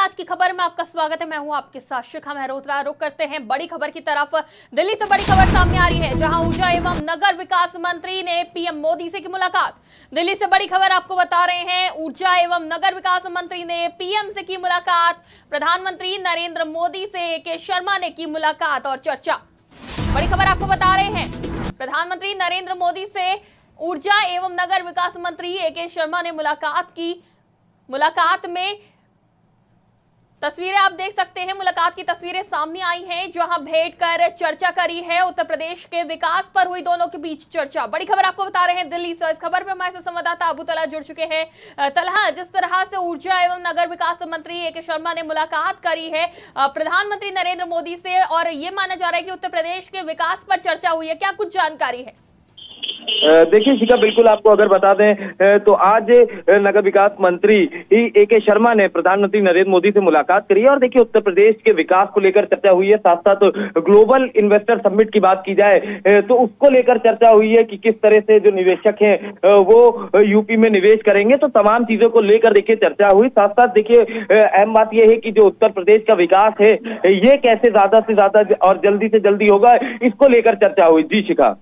आज की खबर में आपका स्वागत है। मैं हूं आपके साथ शिखा मेहरोत्रा। रुक करते हैं बड़ी खबर की तरफ। दिल्ली से बड़ी खबर सामने आ रही है, जहां ऊर्जा एवं नगर विकास मंत्री ने पीएम मोदी से की मुलाकात। दिल्ली से बड़ी खबर आपको बता रहे हैं, ऊर्जा एवं नगर विकास मंत्री ने पीएम से की मुलाकात। प्रधानमंत्री नरेंद्र मोदी से के शर्मा ने की मुलाकात और चर्चा। बड़ी खबर आपको बता रहे हैं, प्रधानमंत्री नरेंद्र मोदी से ऊर्जा एवं नगर विकास मंत्री ए.के. शर्मा ने मुलाकात की। मुलाकात में तस्वीरें आप देख सकते हैं, मुलाकात की तस्वीरें सामने आई हैं, जहां भेंट कर चर्चा करी है। उत्तर प्रदेश के विकास पर हुई दोनों के बीच चर्चा। बड़ी खबर आपको बता रहे हैं दिल्ली से। इस खबर पे हमारे साथ संवाददाता अबू तलहा जुड़ चुके हैं। तलहा, जिस तरह से ऊर्जा एवं नगर विकास मंत्री ए.के. शर्मा ने मुलाकात करी है प्रधानमंत्री नरेंद्र मोदी से, और ये माना जा रहा है कि उत्तर प्रदेश के विकास पर चर्चा हुई है, क्या कुछ जानकारी है? देखिए शिखा, बिल्कुल आपको अगर बता दें तो आज नगर विकास मंत्री ए.के. शर्मा ने प्रधानमंत्री नरेंद्र मोदी से मुलाकात करी है। और देखिए, उत्तर प्रदेश के विकास को लेकर चर्चा हुई है। साथ साथ ग्लोबल इन्वेस्टर समिट की बात की जाए तो उसको लेकर चर्चा हुई है कि किस तरह से जो निवेशक हैं वो यूपी में निवेश करेंगे। तो तमाम चीजों को लेकर देखिए चर्चा हुई। साथ साथ देखिए, अहम बात यह है कि जो उत्तर प्रदेश का विकास है ये कैसे ज्यादा से ज्यादा और जल्दी से जल्दी होगा, इसको लेकर चर्चा हुई। जी शिखा।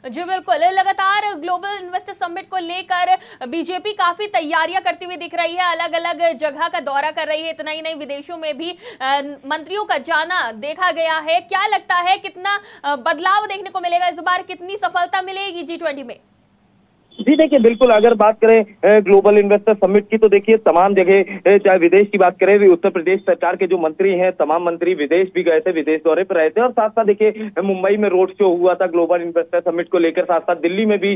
जी बिल्कुल, लगातार ग्लोबल इन्वेस्टर समिट को लेकर बीजेपी काफी तैयारियां करती हुई दिख रही है, अलग अलग जगह का दौरा कर रही है। इतना ही नहीं, विदेशों में भी मंत्रियों का जाना देखा गया है। क्या लगता है, कितना बदलाव देखने को मिलेगा इस बार, कितनी सफलता मिलेगी G20 में? जी देखिए, बिल्कुल अगर बात करें ग्लोबल इन्वेस्टर समिट की तो देखिए तमाम जगह, चाहे विदेश की बात करें, उत्तर प्रदेश सरकार के जो मंत्री हैं तमाम मंत्री विदेश भी गए थे, विदेश दौरे पर रहे थे। और साथ साथ देखिए मुंबई में रोड शो हुआ था ग्लोबल इन्वेस्टर समिट को लेकर। साथ साथ दिल्ली में भी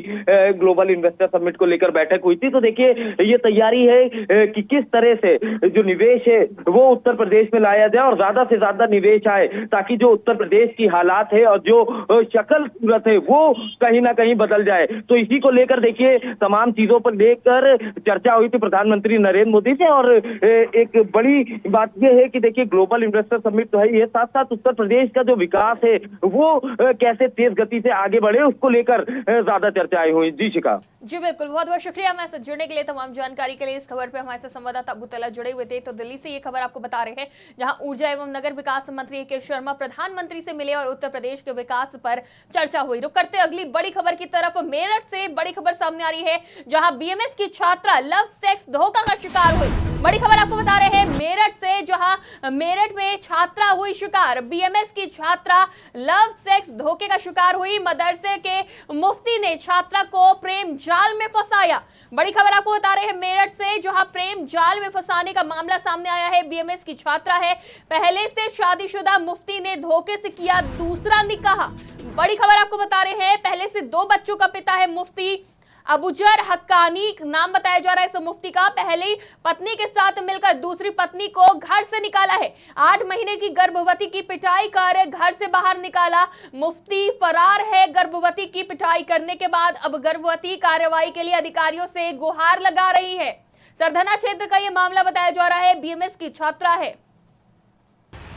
ग्लोबल इन्वेस्टर समिट को लेकर बैठक हुई थी। तो देखिए ये तैयारी है कि किस तरह से जो निवेश है वो उत्तर प्रदेश में लाया जाए और ज्यादा से ज्यादा निवेश आए, ताकि जो उत्तर प्रदेश की हालात है और जो शक्ल सूरत है वो कहीं ना कहीं बदल जाए। तो इसी को लेकर देखिए तमाम चीजों पर लेकर चर्चा हुई थी प्रधानमंत्री नरेंद्र मोदी से। और एक बड़ी बात यह है कि देखिए ग्लोबल इन्वेस्टर समिट तो है ही है, साथ साथ उत्तर प्रदेश का जो विकास है वो कैसे तेज गति से आगे बढ़े, उसको लेकर ज्यादा चर्चाएं हुई। जी शिखा। जी बिल्कुल, बहुत बहुत शुक्रिया हमारे साथ जुड़ने के लिए, तमाम जानकारी के लिए। इस खबर पे हमारे साथ संवाददाता अबू तलहा जुड़े हुए थे। तो दिल्ली से ये खबर आपको बता रहे हैं, जहां ऊर्जा एवं नगर विकास मंत्री ए.के. शर्मा प्रधानमंत्री से मिले और उत्तर प्रदेश के विकास पर चर्चा हुई। रुक करते अगली बड़ी खबर की तरफ। मेरठ से बड़ी खबर सामने आ रही है, जहां बीएमएस की छात्रा लव सेक्स धोखा का शिकार हुई। बड़ी खबर आपको बता रहे हैं मेरठ से, जहां मेरठ में छात्रा हुई शिकार। बीएमएस की छात्रा लव सेक्स धोखे का शिकार हुई। मदरसे के मुफ्ती ने छात्रा को प्रेम जाल में फंसाया। बड़ी खबर आपको बता रहे हैं मेरठ से, जहां प्रेम जाल में फंसाने का मामला सामने आया है। बीएमएस की छात्रा है, पहले से शादीशुदा मुफ्ती ने धोखे से किया दूसरा निकाह। बड़ी खबर आपको बता रहे हैं, पहले से 2 बच्चों का पिता है मुफ्ती अबूजर हक्कानी नाम बताया जा रहा है इस मुफ्ती का। पहली पत्नी के साथ मिलकर दूसरी पत्नी को घर से निकाला है। 8 महीने की गर्भवती की पिटाई कर घर से बाहर निकाला। मुफ्ती फरार है। गर्भवती की पिटाई करने के बाद अब गर्भवती कार्रवाई के लिए अधिकारियों से गुहार लगा रही है। सरधना क्षेत्र का यह मामला बताया जा रहा है। बीएमएस की छात्रा है।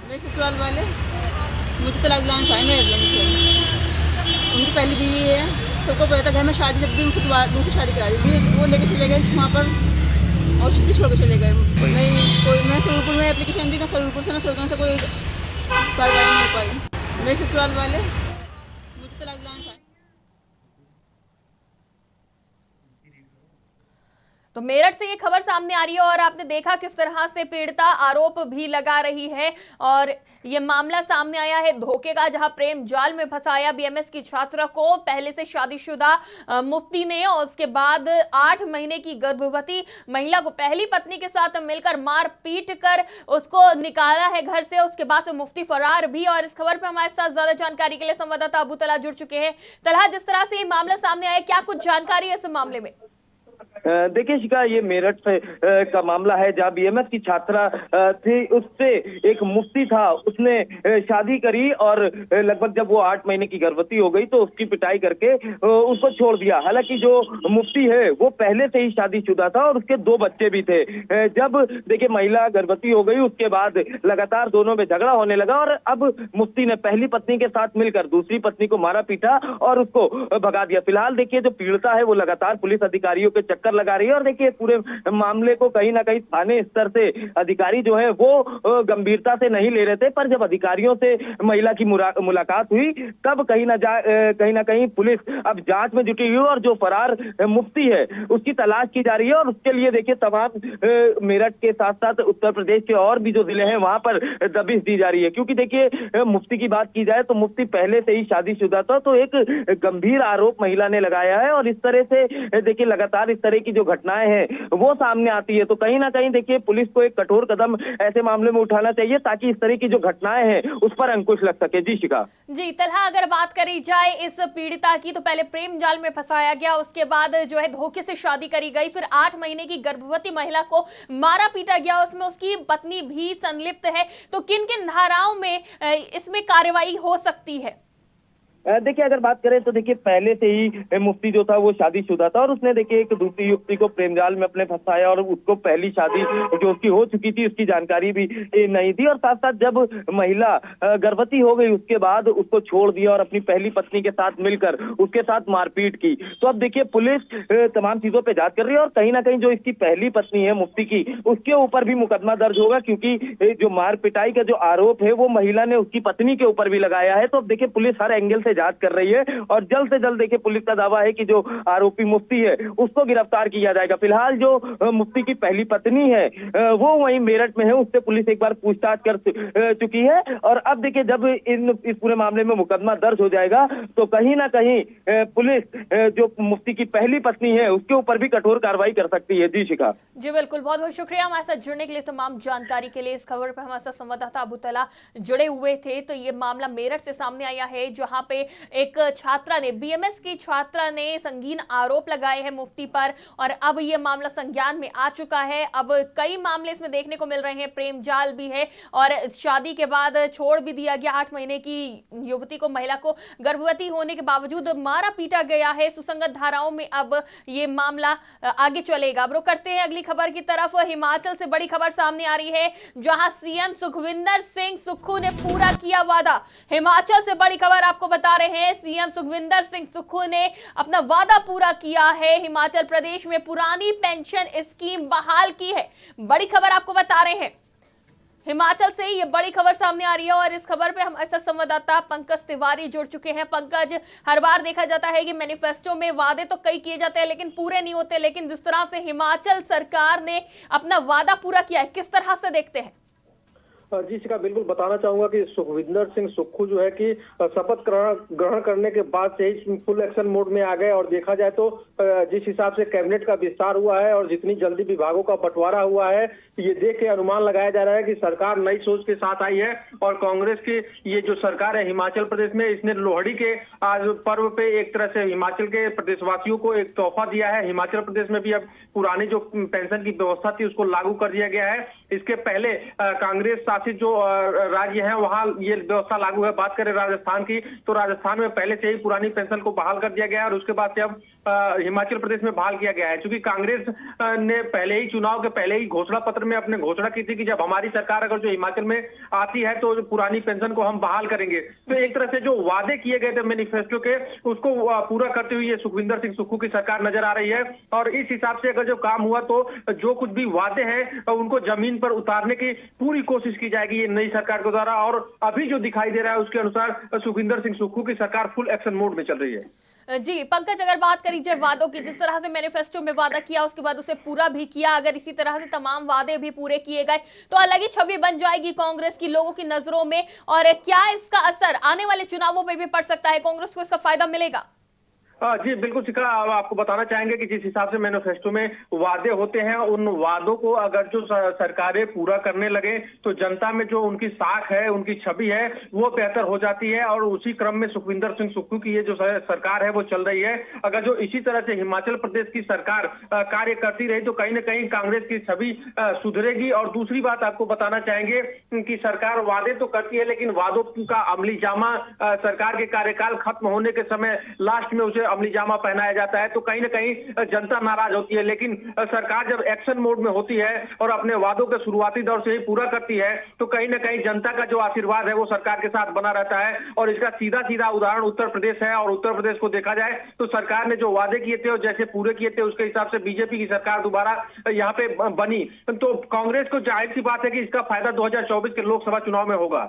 मेरे ससुराल वाले मुझे तलाक दिलाना चाहेंगे। उनकी पहली बीवी है, सबको पता था घर में शादी, जब भी उनसे दूसरी शादी करा दी, वो लेके चले गए वहाँ पर और फिर छोड़ के चले गए। नहीं कोई, मैं सरूरपुर में एप्लीकेशन दी, ना सरूरपुर से ना सुल्तान से कोई कार्रवाई नहीं हो पाई। मेरे ससुराल वाले मुझे तलाक दिलाना चाहेंगे। तो मेरठ से ये खबर सामने आ रही है, और आपने देखा किस तरह से पीड़िता आरोप भी लगा रही है। और ये मामला सामने आया है धोखे का, जहां प्रेम जाल में फंसाया बीएमएस की छात्रा को पहले से शादीशुदा मुफ्ती ने, और उसके बाद 8 महीने की गर्भवती महिला को पहली पत्नी के साथ मिलकर मार पीट कर उसको निकाला है घर से। उसके बाद से मुफ्ती फरार भी। और इस खबर पर हमारे साथ ज्यादा जानकारी के लिए संवाददाता अबू तलहा जुड़ चुके हैं। तलहा, जिस तरह से ये मामला सामने आया, क्या कुछ जानकारी है इस मामले में? देखिए शिखा, ये मेरठ से का मामला है, जहाँ बीएमएस की छात्रा थी, उससे एक मुफ्ती था, उसने शादी करी और लगभग जब वो 8 महीने की गर्भवती हो गई तो उसकी पिटाई करके उसको छोड़ दिया। हालांकि जो मुफ्ती है वो पहले से ही शादीशुदा था और उसके 2 बच्चे भी थे। जब देखिए महिला गर्भवती हो गई, उसके बाद लगातार दोनों में झगड़ा होने लगा और अब मुफ्ती ने पहली पत्नी के साथ मिलकर दूसरी पत्नी को मारा पीटा और उसको भगा दिया। फिलहाल देखिए जो पीड़िता है वो लगातार पुलिस अधिकारियों के चक्कर लगा रही है। और देखिए पूरे मामले को कहीं ना कहीं थाने स्तर से अधिकारी जो है वो गंभीरता से नहीं ले रहे थे, पर जब अधिकारियों से महिला की मुलाकात हुई तब कहीं ना कहीं पुलिस अब जांच में जुटी हुई है और जो फरार मुफ्ती है उसकी तलाश की जा रही है। और उसके लिए देखिए तमाम मेरठ के साथ साथ उत्तर प्रदेश के और भी जो जिले हैं वहां पर दबिश दी जा रही है, क्योंकि देखिए मुफ्ती की बात की जाए तो मुफ्ती पहले से ही शादीशुदा था, तो एक गंभीर आरोप महिला ने लगाया है। और इस तरह से देखिए लगातार इस तरह की जो घटनाएं हैं वो सामने आती है, तो कहीं ना कहीं देखिए पुलिस को एक कठोर कदम ऐसे मामले में उठाना चाहिए ताकि इस तरह की जो घटनाएं हैं उस पर अंकुश लग सके। जी शिखा। जी तलहा, अगर बात करी जाए इस पीड़िता की तो पहले प्रेम जाल में फंसाया गया, उसके बाद जो है धोखे से शादी करी गई, फिर 8 महीने की गर्भवती महिला को मारा पीटा गया, उसमें उसकी पत्नी भी संलिप्त है। तो किन किन धाराओं में इसमें कार्रवाई हो सकती है? देखिए अगर बात करें तो देखिए पहले से ही मुफ्ती जो था वो शादीशुदा था और उसने देखिए एक दूसरी युवती को प्रेम जाल में अपने फंसाया और उसको पहली शादी जो उसकी हो चुकी थी उसकी जानकारी भी नहीं थी। और साथ साथ जब महिला गर्भवती हो गई उसके बाद उसको छोड़ दिया और अपनी पहली पत्नी के साथ मिलकर उसके साथ मारपीट की। तो अब देखिए पुलिस तमाम चीजों पर जांच कर रही है और कहीं ना कहीं जो इसकी पहली पत्नी है मुफ्ती की उसके ऊपर भी मुकदमा दर्ज होगा, क्योंकि जो मार पिटाई का जो आरोप है वो महिला ने उसकी पत्नी के ऊपर भी लगाया है। तो अब देखिए पुलिस हर एंगल से जांच कर रही है और जल्द से जल्द देखिए पुलिस का दावा है कि जो आरोपी मुफ्ती है उसको गिरफ्तार किया जाएगा। फिलहाल जो मुफ्ती की पहली पत्नी है वो वहीं मेरठ में है, उससे पुलिस एक बार पूछताछ कर चुकी है। और अब देखिए जब इस पूरे मामले में मुकदमा दर्ज हो जाएगा तो कहीं ना कहीं पुलिस जो मुफ्ती की पहली पत्नी है उसके ऊपर भी कठोर कार्रवाई कर सकती है। जी शिखा। जी बिल्कुल, बहुत बहुत शुक्रिया हमारे साथ जुड़ने के लिए, तमाम जानकारी के लिए। इस खबर पर हमारे साथ संवाददाता अबू तला जुड़े हुए थे। तो ये मामला मेरठ से सामने आया है जहां पे एक छात्रा ने, बीएमएस की छात्रा ने संगीन आरोप लगाए हैं मुफ्ती पर और अब ये मामला संज्ञान में आ चुका है। अब कई मामले इसमें देखने को मिल रहे हैं, प्रेम जाल भी है और शादी के बाद छोड़ भी दिया गया। 8 महीने की युवती को, महिला को गर्भवती होने के बावजूद मारा पीटा गया है। सुसंगत धाराओं में अब ये मामला आगे चलेगा। अब रुक करते हैं अगली खबर की तरफ। हिमाचल से बड़ी खबर सामने आ रही है जहां सीएम सुखविंदर सिंह सुक्खू ने पूरा किया वादा। हिमाचल से बड़ी खबर आपको बता रहे हैं, सीएम सुखविंदर सिंह सुक्खू ने अपना वादा पूरा किया है। हिमाचल प्रदेश में पुरानी पेंशन स्कीम बहाल की है। बड़ी खबर आपको बता रहे हैं, हिमाचल से ये बड़ी खबर सामने आ रही है और इस खबर पे हमारे साथ संवाददाता पंकज तिवारी जुड़ चुके हैं। पंकज, हर बार देखा जाता है कि मैनिफेस्टो में वादे तो कई किए जाते हैं लेकिन पूरे नहीं होते, लेकिन जिस तरह से हिमाचल सरकार ने अपना वादा पूरा किया है, किस तरह से देखते हैं? जी शिखा, बिल्कुल बताना चाहूंगा कि सुखविंदर सिंह सुक्खू जो है कि शपथ ग्रहण करने के बाद से ही फुल एक्शन मोड में आ गए। और देखा जाए तो जिस हिसाब से कैबिनेट का विस्तार हुआ है और जितनी जल्दी विभागों का बंटवारा हुआ है, ये देख के अनुमान लगाया जा रहा है कि सरकार नई सोच के साथ आई है। और कांग्रेस की ये जो सरकार है हिमाचल प्रदेश में, इसने लोहड़ी के आज पर्व पे एक तरह से हिमाचल के प्रदेशवासियों को एक तोहफा दिया है। हिमाचल प्रदेश में भी अब पुरानी जो पेंशन की व्यवस्था थी उसको लागू कर दिया गया है। इसके पहले कांग्रेस शासित जो राज्य है वहां ये व्यवस्था लागू है। बात करें राजस्थान की तो राजस्थान में पहले से ही पुरानी पेंशन को बहाल कर दिया गया है और उसके बाद से अब हिमाचल प्रदेश में बहाल किया गया है। क्योंकि कांग्रेस ने पहले ही चुनाव के पहले ही घोषणा पत्र में अपने घोषणा की थी कि जब हमारी सरकार अगर जो हिमाचल में आती है तो पुरानी पेंशन को हम बहाल करेंगे। तो एक तरह से जो वादे किए गए थे मैनिफेस्टो के उसको पूरा करते हुए सुखविंदर सिंह सुक्खू की सरकार नजर आ रही है। और इस हिसाब से अगर जो काम हुआ तो जो कुछ भी वादे हैं उनको जमीन पर उतारने की पूरी कोशिश की जाएगी ये नई सरकार के द्वारा। और अभी जो दिखाई दे रहा है उसके अनुसार सुखविंदर सिंह सुक्खू की सरकार फुल एक्शन मोड में चल रही है। जी पंकज, अगर बात करी जाए वादों की, जिस तरह से मैनिफेस्टो में वादा किया उसके बाद उसे पूरा भी किया, अगर इसी तरह से तमाम वादे भी पूरे किए गए तो अलग ही छवि बन जाएगी कांग्रेस की लोगों की नजरों में। और क्या इसका असर आने वाले चुनावों में भी पड़ सकता है? कांग्रेस को इसका फायदा मिलेगा? जी बिल्कुल शिखा, आपको बताना चाहेंगे कि जिस हिसाब से मैनिफेस्टो में वादे होते हैं उन वादों को अगर जो सरकारें पूरा करने लगे तो जनता में जो उनकी साख है, उनकी छवि है वो बेहतर हो जाती है। और उसी क्रम में सुखविंदर सिंह सुक्खू की ये जो सरकार है वो चल रही है। अगर जो इसी तरह से हिमाचल प्रदेश की सरकार कार्य करती रही तो कहीं ना कहीं कांग्रेस की छवि सुधरेगी। और दूसरी बात आपको बताना चाहेंगे कि सरकार वादे तो करती है लेकिन वादों का अमली जामा सरकार के कार्यकाल खत्म होने के समय लास्ट में उसे अमली जामा पहनाया जाता है तो कहीं ना कहीं जनता नाराज होती है। लेकिन सरकार जब एक्शन मोड में होती है और अपने वादों के शुरुआती दौर से ही पूरा करती है तो कहीं ना कहीं जनता का जो आशीर्वाद है वो सरकार के साथ बना रहता है। और इसका सीधा सीधा उदाहरण उत्तर प्रदेश है। और उत्तर प्रदेश को देखा जाए तो सरकार ने जो वादे किए थे और जैसे पूरे किए थे उसके हिसाब से बीजेपी की सरकार दोबारा यहाँ पे बनी तो कांग्रेस को जाहिर सी बात है कि इसका फायदा 2024 के लोकसभा चुनाव में होगा।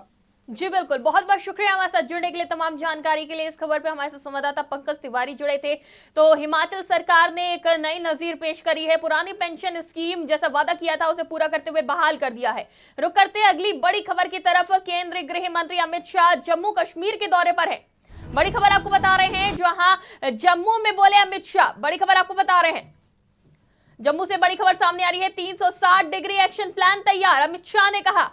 जी बिल्कुल, बहुत बहुत शुक्रिया हमारे साथ जुड़ने के लिए। तमाम जानकारी के लिए इस खबर पे हमारे साथ संवाददाता पंकज तिवारी जुड़े थे। तो हिमाचल सरकार ने एक नई नजीर पेश करी है। पुरानी पेंशन स्कीम जैसा वादा किया था उसे पूरा करते हुए बहाल कर दिया है। रुक करते अगली बड़ी खबर की तरफ। केंद्रीय गृह मंत्री अमित शाह जम्मू कश्मीर के दौरे पर है। बड़ी खबर आपको बता रहे हैं, जहां जम्मू में बोले अमित शाह। बड़ी खबर आपको बता रहे हैं, जम्मू से बड़ी खबर सामने आ रही है। 360 डिग्री एक्शन प्लान तैयार। अमित शाह ने कहा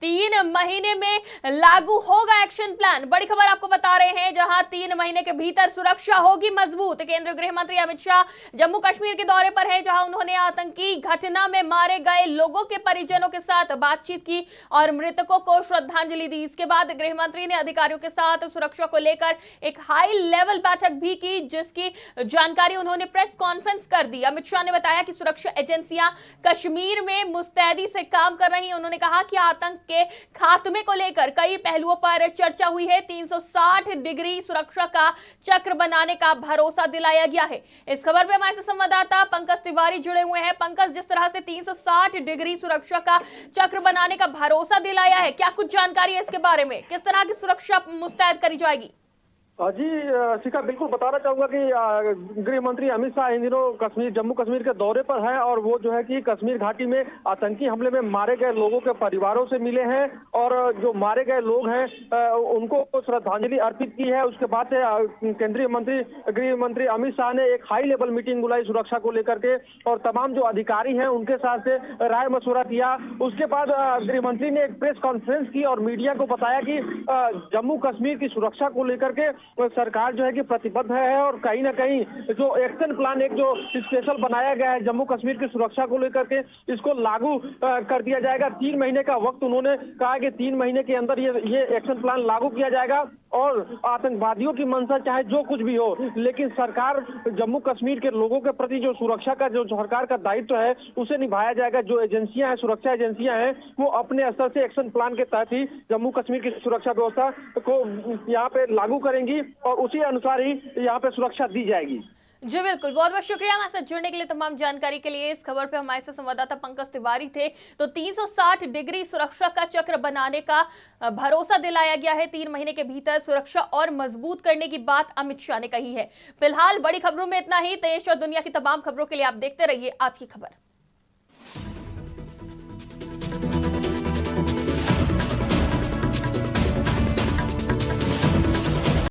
3 महीने में लागू होगा एक्शन प्लान। बड़ी खबर आपको बता रहे हैं, जहां 3 महीने के भीतर सुरक्षा होगी मजबूत। केंद्रीय गृह मंत्री अमित शाह जम्मू कश्मीर के दौरे पर है, जहां उन्होंने आतंकी घटना में मारे गए लोगों के परिजनों के साथ बातचीत की और मृतकों को श्रद्धांजलि दी। इसके बाद गृह मंत्री ने अधिकारियों के साथ सुरक्षा को लेकर एक हाई लेवल बैठक भी की, जिसकी जानकारी उन्होंने प्रेस कॉन्फ्रेंस कर दी। अमित शाह ने बताया कि सुरक्षा एजेंसियां कश्मीर में मुस्तैदी से काम कर रही। उन्होंने कहा कि आतंक के खात्मे को लेकर कई पहलुओं पर चर्चा हुई है। 360 डिग्री सुरक्षा का चक्र बनाने का भरोसा दिलाया गया है। इस खबर पे हमारे संवाददाता पंकज तिवारी जुड़े हुए हैं। पंकज, जिस तरह से 360 डिग्री सुरक्षा का चक्र बनाने का भरोसा दिलाया है, क्या कुछ जानकारी है इसके बारे में? किस तरह की सुरक्षा मुस्तैद करी जाएगी? जी शिखा, बिल्कुल बताना चाहूंगा कि गृह मंत्री अमित शाह इन दिनों जम्मू कश्मीर के दौरे पर हैं और वो जो है कि कश्मीर घाटी में आतंकी हमले में मारे गए लोगों के परिवारों से मिले हैं और जो मारे गए लोग हैं उनको श्रद्धांजलि अर्पित की है। उसके बाद से केंद्रीय मंत्री गृह मंत्री अमित शाह ने एक हाई लेवल मीटिंग बुलाई सुरक्षा को लेकर के और तमाम जो अधिकारी हैं उनके साथ से राय मशवरा किया। उसके बाद गृह मंत्री ने एक प्रेस कॉन्फ्रेंस की और मीडिया को बताया कि जम्मू कश्मीर की सुरक्षा को लेकर के सरकार जो है कि प्रतिबद्ध है और कहीं ना कहीं जो एक्शन प्लान एक जो स्पेशल बनाया गया है जम्मू कश्मीर की सुरक्षा को लेकर के इसको लागू कर दिया जाएगा। 3 महीने का वक्त उन्होंने कहा कि 3 महीने के अंदर ये एक्शन प्लान लागू किया जाएगा और आतंकवादियों की मंशा चाहे जो कुछ भी हो, लेकिन सरकार जम्मू कश्मीर के लोगों के प्रति जो सुरक्षा का जो सरकार का दायित्व है उसे निभाया जाएगा। जो एजेंसियां हैं, सुरक्षा एजेंसियां हैं, वो अपने स्तर से एक्शन प्लान के तहत ही जम्मू कश्मीर की सुरक्षा व्यवस्था को यहाँ पे लागू करेंगी और उसी अनुसार ही यहाँ पे सुरक्षा दी जाएगी। जी बिल्कुल, बहुत बहुत शुक्रिया हमारे साथ जुड़ने के लिए। तमाम जानकारी के लिए इस खबर पे हमारे साथ संवाददाता पंकज तिवारी थे। तो 360 डिग्री सुरक्षा का चक्र बनाने का भरोसा दिलाया गया है। 3 महीने के भीतर सुरक्षा और मजबूत करने की बात अमित शाह ने कही है। फिलहाल बड़ी खबरों में इतना ही। देश और दुनिया की तमाम खबरों के लिए आप देखते रहिए आज की खबर।